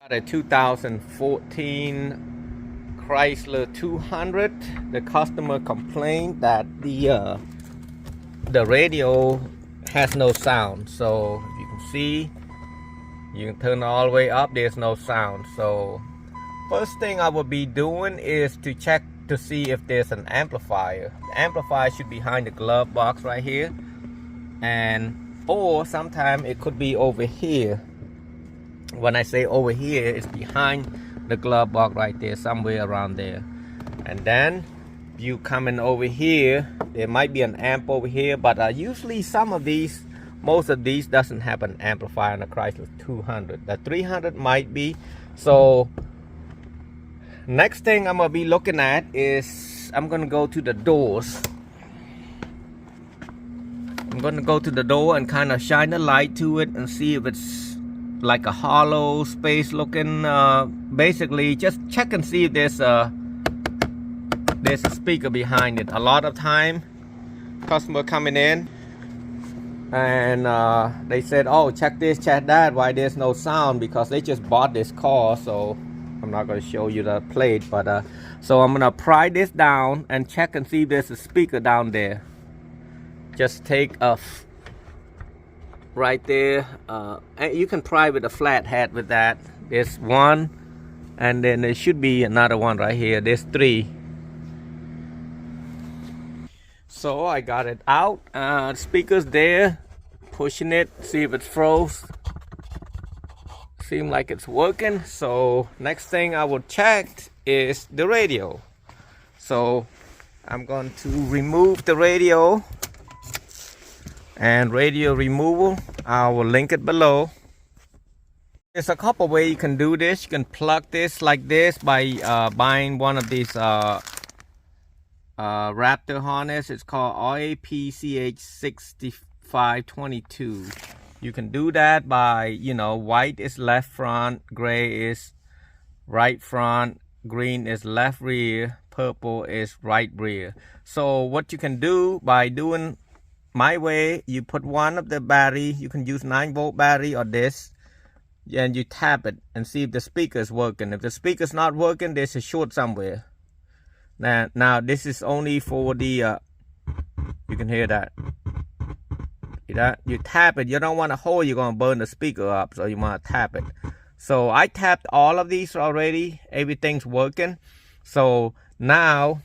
A 2014 Chrysler 200. The customer complained that the radio has no sound. So if you can see, you can turn it all the way up, there's no sound. So first thing I will be doing is to check to see if there's an amplifier. The amplifier should be behind the glove box right here, or sometimes it could be over here. When I say over here, it's behind the glove box right there, somewhere around there. And then you come in over here, there might be an amp over here, but usually most of these doesn't have an amplifier in the Chrysler 200. The 300 might be. So next thing I'm gonna be looking at is I'm gonna go to the doors. I'm gonna go to the door and kind of shine the light to it and see if it's like a hollow space looking. Basically just check and see if there's a speaker behind it. A lot of time customer coming in and they said, oh, check this, check that, why there's no sound, because they just bought this car. So I'm not going to show you the plate, but so I'm gonna pry this down and check and see if there's a speaker down there. Just take a right there, and you can pry with a flat head with that. There's one, and then there should be another one right here. There's three. So I got it out. Speakers there, pushing it, see if it's froze. Seems like it's working. So next thing I will check is the radio. So I'm going to remove the radio. And radio removal, I will link it below. There's a couple ways you can do this. You can plug this like this by buying one of these Raptor harness. It's called RAPCH6522. You can do that by, white is left front, gray is right front, green is left rear, purple is right rear. So what you can do by doing my way, you put one of the battery, you can use 9-volt battery or this, and you tap it and see if the speaker is working. If the speaker is not working, there's a short somewhere. Now this is only for the, you can hear that. See that? You tap it, you don't want to hold, you're going to burn the speaker up, so you want to tap it. So I tapped all of these already, everything's working. So now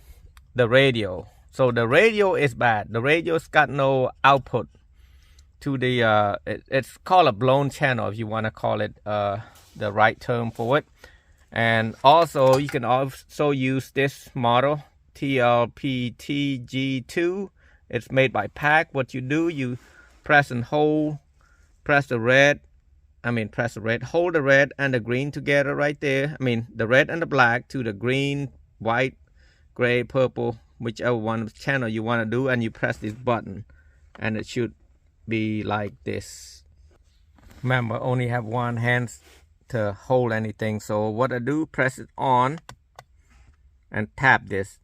the radio. So the radio is bad. The radio's got no output to the, it's called a blown channel, if you want to call it the right term for it. And also you can also use this model, TLPTG2. It's made by PAC. What you do, you press and hold, hold the red and the green together right there. The red and the black to the green, white, gray, purple, whichever one channel you want to do, and you press this button and it should be like this. Remember, only have one hand to hold anything. So what I do, press it on and tap this.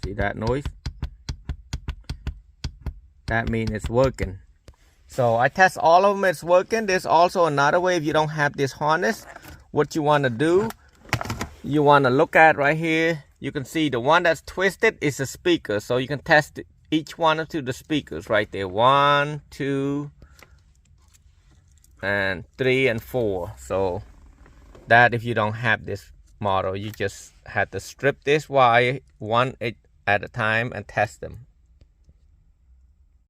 See that noise? That means it's working. So I test all of them, it's working. There's also another way. If you don't have this harness, what you want to do, you want to look at right here. You can see the one that's twisted is a speaker. So you can test each one of the speakers right there. 1, 2, and 3 and 4. So that, if you don't have this model, you just have to strip this wire one at a time and test them.